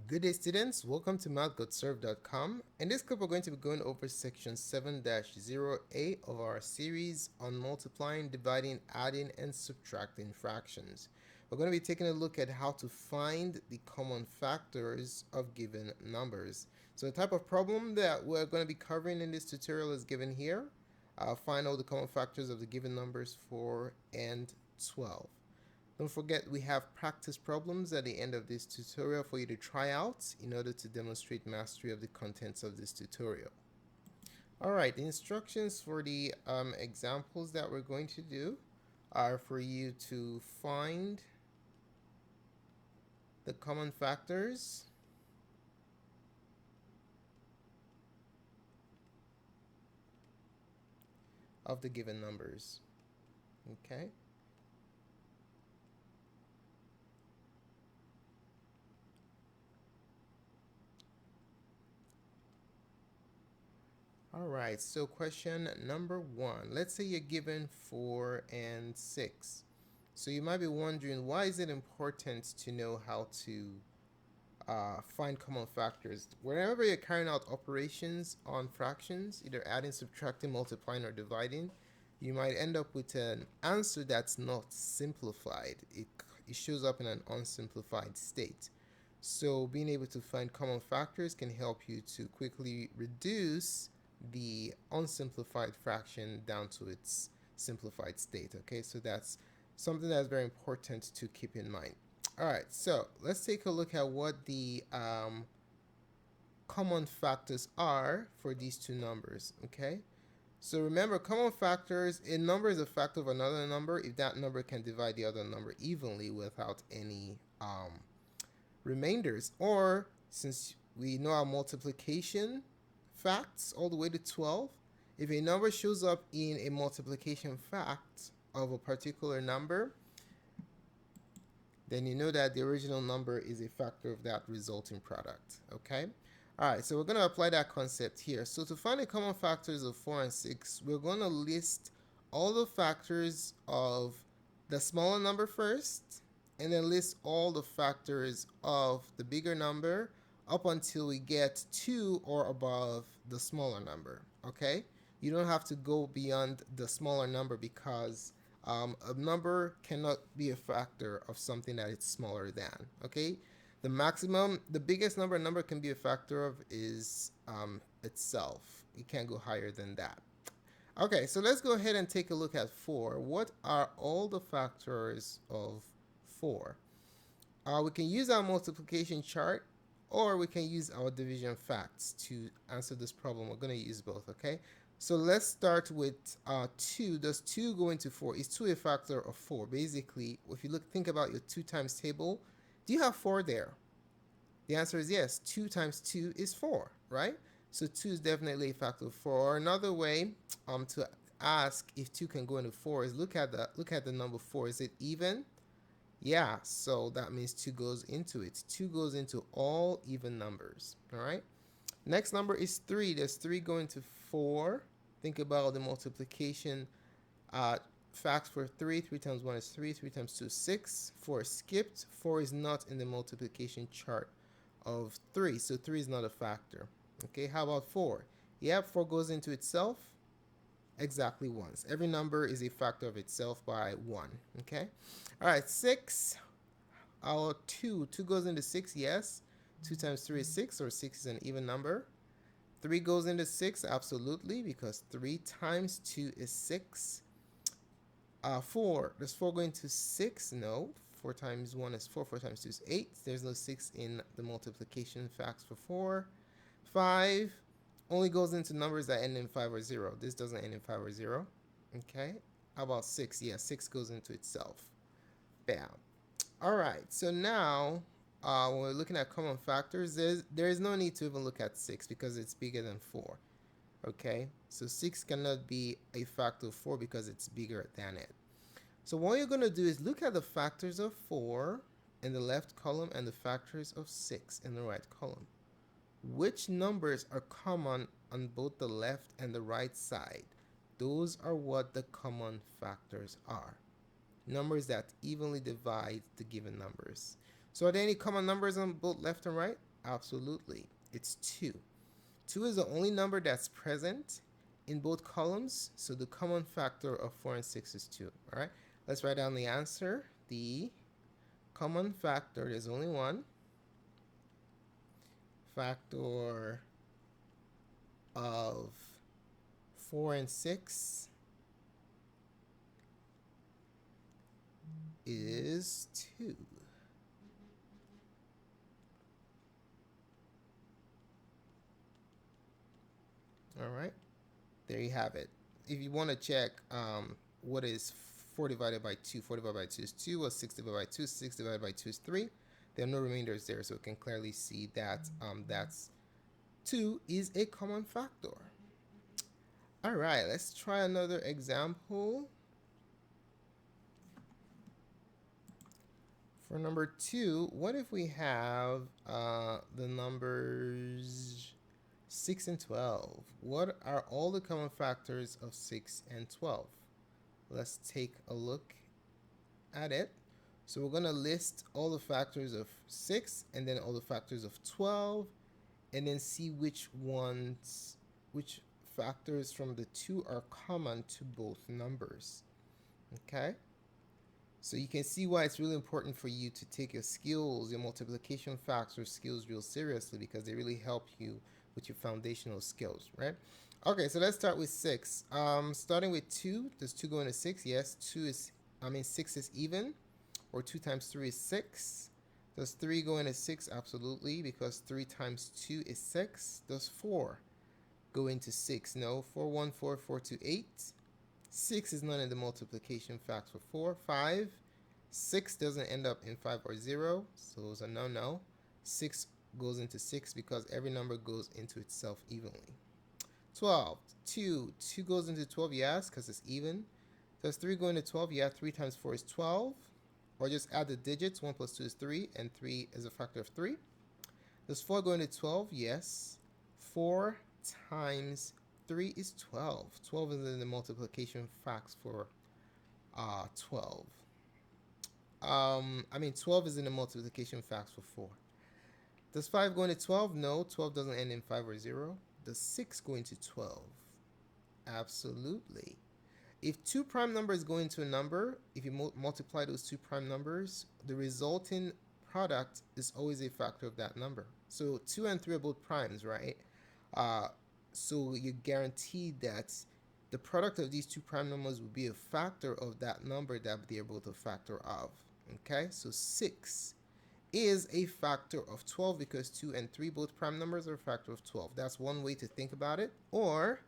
Good day, students. Welcome to mathgotserved.com. In this clip, we're going to be going over section 7-0A of our series on multiplying, dividing, adding, and subtracting fractions. We're going to be taking a look at how to find the common factors of given numbers. So the type of problem that we're going to be covering in this tutorial is given here. Find all the common factors of the given numbers 4 and 12. Don't forget we have practice problems at the end of this tutorial for you to try out in order to demonstrate mastery of the contents of this tutorial. Alright, the instructions for the examples that we're going to do are for you to find the common factors of the given numbers. Okay? Alright, so question number 1. Let's say you're given 4 and 6. So you might be wondering, why is it important to know how to find common factors? Whenever you're carrying out operations on fractions, either adding, subtracting, multiplying, or dividing, you might end up with an answer that's not simplified. It shows up in an unsimplified state. So being able to find common factors can help you to quickly reduce the unsimplified fraction down to its simplified state. Okay, so that's something that's very important to keep in mind. Alright, so let's take a look at what the common factors are for these two numbers. Okay, so remember, common factors, a number is a factor of another number if that number can divide the other number evenly without any remainders. Or since we know our multiplication facts all the way to 12, if a number shows up in a multiplication fact of a particular number, then you know that the original number is a factor of that resulting product. Okay, all right, so we're going to apply that concept here. So to find the common factors of 4 and 6, we're going to list all the factors of the smaller number first, and then list all the factors of the bigger number up until we get 2 or above the smaller number. Okay, you don't have to go beyond the smaller number because a number cannot be a factor of something that it's smaller than. Okay, the maximum, the biggest number a number can be a factor of is itself. You can't go higher than that. Okay, so let's go ahead and take a look at 4. What are all the factors of 4? We can use our multiplication chart, or we can use our division facts to answer this problem. We're going to use both. Okay, so let's start with 2. Does 2 go into 4? Is 2 a factor of 4? Basically, if you think about your 2 times table, do you have 4 there? The answer is yes. 2 times 2 is 4, right? So 2 is definitely a factor of 4. Or another way to ask if 2 can go into 4 is look at the number 4. Is it even? Yeah, so that means 2 goes into it. 2 goes into all even numbers. All right. Next number is 3. Does 3 go into 4? Think about the multiplication facts for 3. 3 times 1 is 3. 3 times 2 is 6. 4 is skipped. 4 is not in the multiplication chart of 3. So 3 is not a factor. Okay, how about 4? Yep, 4 goes into itself exactly once. Every number is a factor of itself by 1. Okay. All right, 6. Our 2 goes into 6. Yes. 2 times 3 is 6, or 6 is an even number. 3 goes into 6, absolutely, because 3 times 2 is 6. 4. Does 4 go into 6? No. 4 times 1 is 4. 4 times 2 is 8. There's no 6 in the multiplication facts for 4. 5 only goes into numbers that end in 5 or 0. This doesn't end in 5 or 0. Okay. How about 6? Yeah, 6 goes into itself. Bam. All right. So now, when we're looking at common factors, there is no need to even look at 6 because it's bigger than 4. Okay. So 6 cannot be a factor of 4 because it's bigger than it. So what you're going to do is look at the factors of 4 in the left column and the factors of 6 in the right column. Which numbers are common on both the left and the right side? Those are what the common factors are. Numbers that evenly divide the given numbers. So are there any common numbers on both left and right? Absolutely. It's 2. 2 is the only number that's present in both columns, so the common factor of 4 and 6 is 2. All right, let's write down the answer. The common factor, there's only one factor of 4 and 6 is 2. All right, there you have it. If you want to check what is 4 divided by 2, 4 divided by 2 is 2, or 6 divided by 2, 6 divided by 2 is 3. There are no remainders there, so we can clearly see that that's 2 is a common factor. All right, let's try another example. For number 2, what if we have the numbers 6 and 12? What are all the common factors of 6 and 12? Let's take a look at it. So we're going to list all the factors of 6 and then all the factors of 12, and then see which factors from the 2 are common to both numbers. Okay? So you can see why it's really important for you to take your skills, your multiplication factor skills real seriously, because they really help you with your foundational skills, right? Okay, so let's start with 6. Starting with 2, does 2 go into 6? Yes, 6 is even, or 2 times 3 is 6. Does 3 go into 6? Absolutely, because 3 times 2 is 6. Does 4 go into 6? No. 4, 1, 4, 4, 2, 8. 6 is not in the multiplication factor for 4. 5. 6 doesn't end up in 5 or 0, so those are no. 6 goes into 6 because every number goes into itself evenly. 12. 2 goes into 12, yes, because it's even. Does 3 go into 12? Yeah, 3 times 4 is 12. Or just add the digits. 1 plus 2 is 3, and 3 is a factor of 3. Does 4 go into 12? Yes. 4 times 3 is 12. 12 is in the multiplication facts for 12. 12 is in the multiplication facts for 4. Does 5 go into 12? No, 12 doesn't end in 5 or 0. Does 6 go into 12? Absolutely. If 2 prime numbers go into a number, if you multiply those 2 prime numbers, the resulting product is always a factor of that number. So 2 and 3 are both primes, right? So you're guaranteed that the product of these 2 prime numbers will be a factor of that number that they're both a factor of. Okay, so 6 is a factor of 12 because 2 and 3 both prime numbers are a factor of 12. That's one way to think about it. Or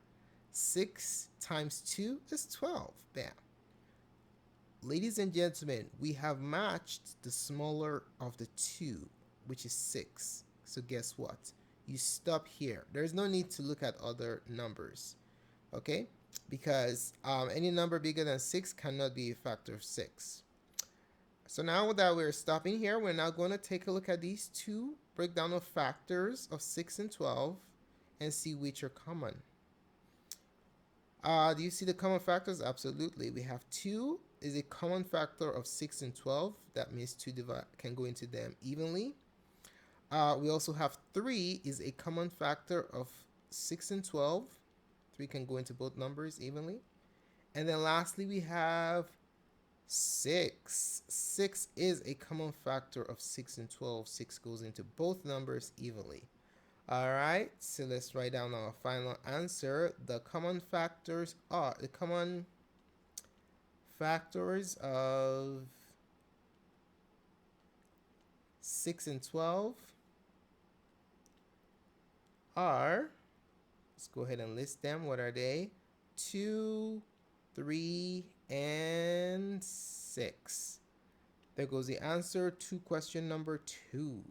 6 times 2 is 12. Bam. Ladies and gentlemen, we have matched the smaller of the 2, which is 6. So guess what? You stop here. There's no need to look at other numbers, okay? Because any number bigger than 6 cannot be a factor of 6. So now that we're stopping here, we're now going to take a look at these 2 breakdown of factors of 6 and 12 and see which are common. Do you see the common factors? Absolutely. We have 2 is a common factor of 6 and 12. That means 2 can go into them evenly. We also have 3 is a common factor of 6 and 12. 3 can go into both numbers evenly. And then lastly, we have 6. 6 is a common factor of 6 and 12. 6 goes into both numbers evenly. All right, so let's write down our final answer. The common factors are the common factors of 6 and 12 are, let's go ahead and list them. What are they? 2, 3, and 6. There goes the answer to question number 2.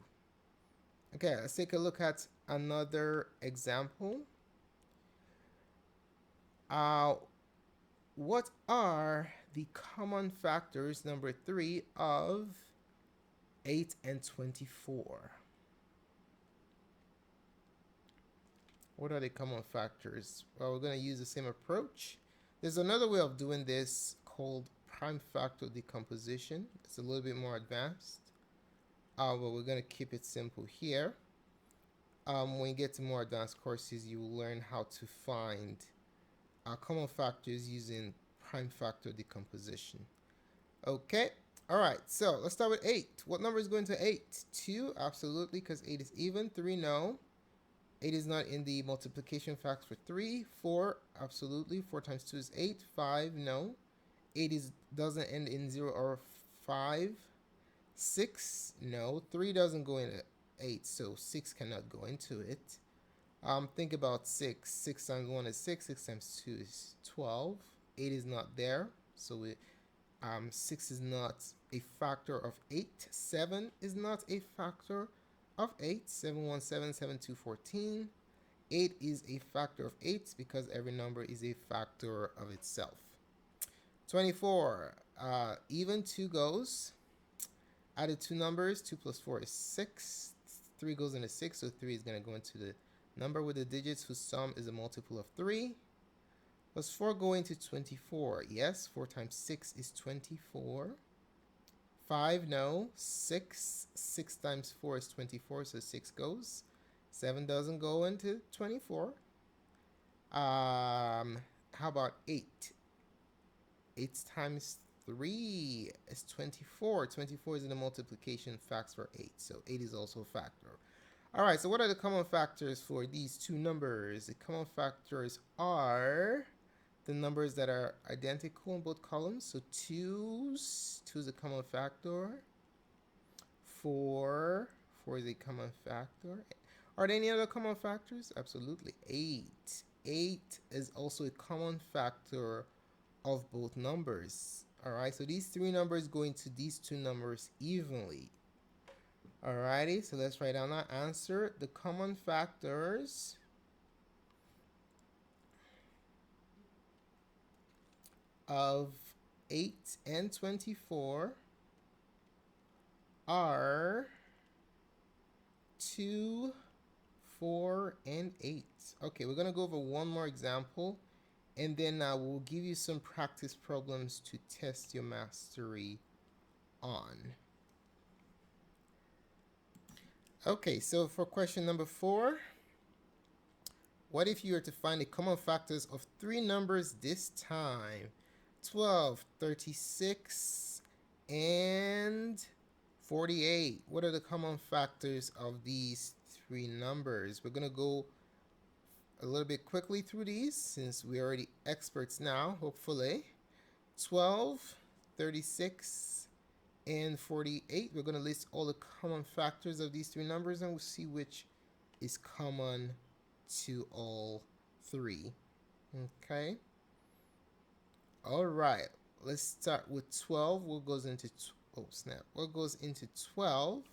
Okay, let's take a look at another example. What are the common factors, number 3, of 8 and 24? What are the common factors? Well, we're going to use the same approach. There's another way of doing this called prime factor decomposition. It's a little bit more advanced, but we're going to keep it simple here. when you get to more advanced courses, you will learn how to find common factors using prime factor decomposition. Okay. All right. So let's start with 8. What number is going to 8? 2, absolutely, because 8 is even. 3, no. 8 is not in the multiplication facts for 3. 4, absolutely. 4 times 2 is 8. 5, no. 8 doesn't end in 0 or 5. 6, no. 3 doesn't go into 8, so 6 cannot go into it. Think about 6. 6 times 1 is 6. 6 times 2 is 12. 8 is not there, so 6 is not a factor of 8. 7 is not a factor of 8. 7, 1, 7, 7, 2, 14. 8 is a factor of 8 because every number is a factor of itself. 24. Even 2 goes. Added 2 numbers. 2 plus 4 is 6. 3 goes into 6, so 3 is going to go into the number with the digits whose sum is a multiple of 3. Does 4 go into 24? Yes, 4 times 6 is 24. 5, no. 6 times 4 is 24, so 6 goes. 7 doesn't go into 24. How about 8? 8 times 3 is 24. 24 is in the multiplication facts for 8, so 8 is also a factor. All right, so what are the common factors for these two numbers? The common factors are the numbers that are identical in both columns. So 2 is a common factor. 4 is a common factor. Are there any other common factors? Absolutely. 8 is also a common factor of both numbers. All right, so these three numbers go into these two numbers evenly. Alrighty, so let's write down our answer. The common factors of 8 and 24 are 2, 4, and 8. Okay, we're going to go over one more example, and then we'll give you some practice problems to test your mastery on. Okay, so for question number 4, what if you were to find the common factors of 3 numbers this time? 12, 36, and 48. What are the common factors of these 3 numbers? We're going to go a little bit quickly through these since we're already experts now, hopefully. 12, 36, and 48. We're going to list all the common factors of these 3 numbers and we'll see which is common to all 3. Okay. All right. Let's start with 12. What goes into What goes into 12?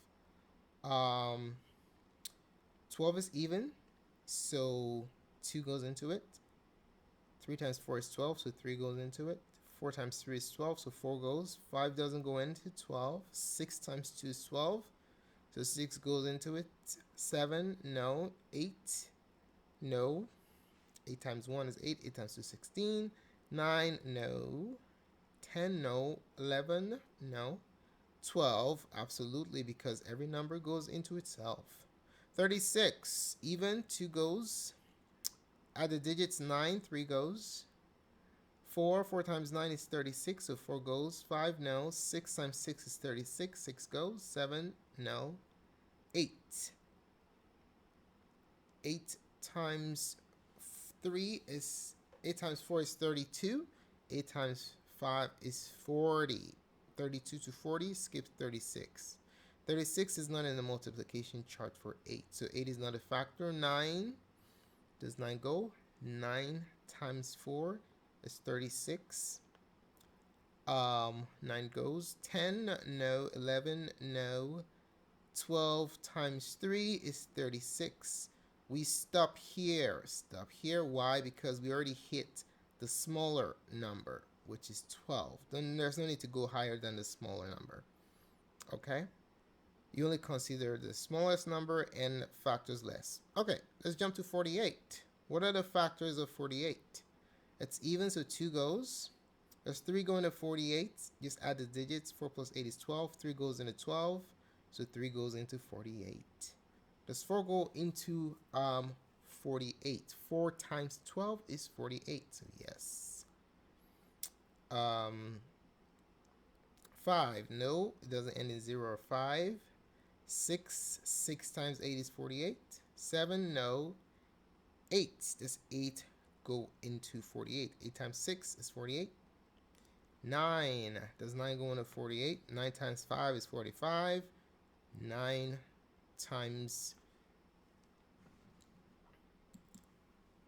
12 is even, so 2 goes into it. 3 times 4 is 12, so 3 goes into it. 4 times 3 is 12, so 4 goes. 5 doesn't go into 12. 6 times 2 is 12, so 6 goes into it. 7, no. 8, no. 8 times 1 is 8. 8 times 2 is 16. 9, no. 10, no. 11, no. 12, absolutely, because every number goes into itself. 36, even, 2 goes. Add the digits 9, 3 goes. 4 times 9 is 36, so 4 goes. 5, no. 6 times 6 is 36, 6 goes. 7, no. 8. 8 times 8 times 4 is 32. 8 times 5 is 40. 32 to 40, skip 36. 36 is not in the multiplication chart for 8, so 8 is not a factor. 9, does 9 go? 9 times 4 is 36. 9 goes. 10, no. 11, no. 12 times 3 is 36. We stop here. Stop here. Why? Because we already hit the smaller number, which is 12. Then there's no need to go higher than the smaller number. Okay? You only consider the smallest number and factors less. Okay, let's jump to 48. What are the factors of 48? It's even, so 2 goes. There's 3 going to 48. Just add the digits. 4 plus 8 is 12. 3 goes into 12. So 3 goes into 48. Does 4 go into 48? 4 times 12 is 48, so yes. 5, no, it doesn't end in 0 or 5. 6 times 8 is 48. 7, no. 8, does 8 go into 48? 8 times 6 is 48. 9, does 9 go into 48? 9 times 5 is 45. 9 times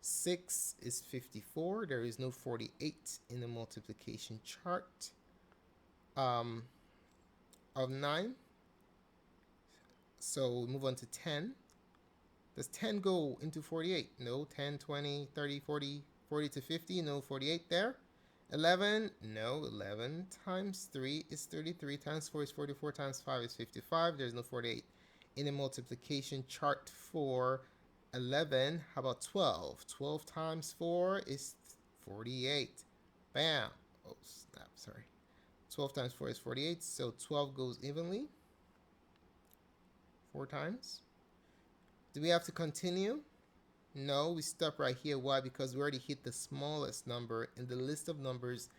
6 is 54. There is no 48 in the multiplication chart of 9. So we move on to 10. Does 10 go into 48? No. 10, 20, 30, 40, 40 to 50. No 48 there. 11, no. 11 times 3 is 33. Times 4 is 44. Times 5 is 55. There's no 48 in the multiplication chart for 11. How about 12? 12 times 4 is 48. Bam. Oh, snap. Sorry. 12 times 4 is 48. So 12 goes evenly 4 times. Do we have to continue? No, we stop right here. Why? Because we already hit the smallest number in the list of numbers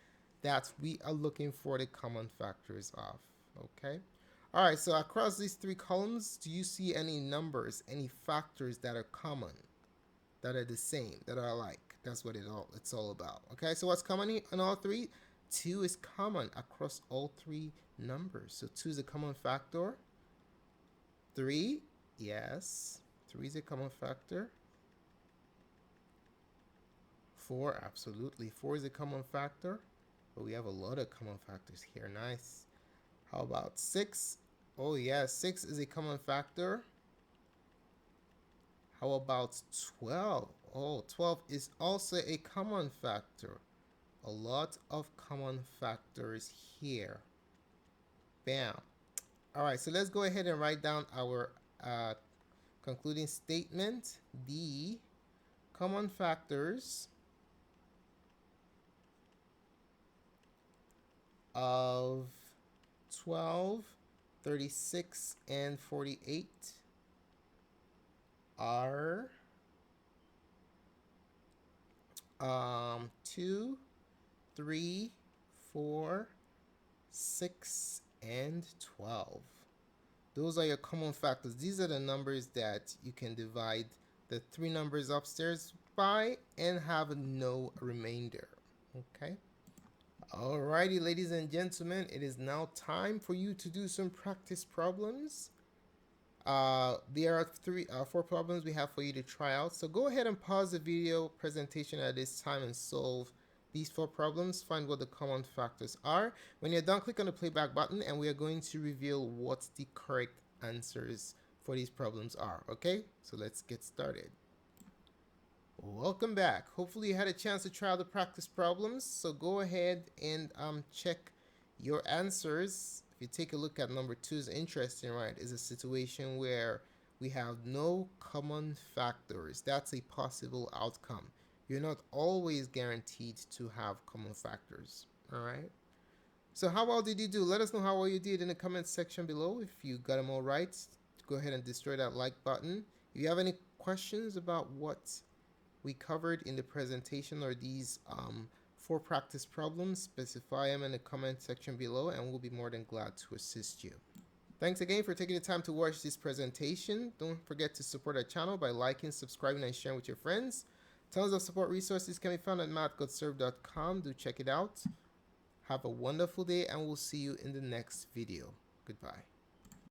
that we are looking for the common factors of. Okay. All right. So across these 3 columns, do you see any numbers, any factors that are common, that are the same, that are alike? That's what it's all about. Okay. So what's common in all 3? 2 is common across all 3 numbers. So 2 is a common factor. 3, yes. 3 is a common factor. 4, absolutely. 4 is a common factor. But we have a lot of common factors here. Nice. How about 6? Oh, yeah. 6 is a common factor. How about 12? Oh, 12 is also a common factor. A lot of common factors here. Bam. All right. So let's go ahead and write down our concluding statement. The common factors of 12, 36, and 48 are 2, 3, 4, 6, and 12. Those are your common factors. These are the numbers that you can divide the 3 numbers upstairs by and have no remainder. Okay. Alrighty, ladies and gentlemen, it is now time for you to do some practice problems. There are 4 problems we have for you to try out. So go ahead and pause the video presentation at this time and solve these 4 problems. Find what the common factors are. When you're done, click on the playback button and we are going to reveal what the correct answers for these problems are. Okay, so let's get started. Welcome back. Hopefully you had a chance to try out the practice problems. So go ahead and check your answers. If you take a look at number 2, is interesting, right? Is a situation where we have no common factors. That's a possible outcome. You're not always guaranteed to have common factors. All right. So how well did you do? Let us know how well you did in the comments section below. If you got them all right, go ahead and destroy that like button. If you have any questions about what we covered in the presentation or these 4 practice problems, specify them in the comment section below and we'll be more than glad to assist you. Thanks again for taking the time to watch this presentation. Don't forget to support our channel by liking, subscribing, and sharing with your friends. Tons of support resources can be found at mathgotserved.com. Do check it out. Have a wonderful day and we'll see you in the next video. Goodbye.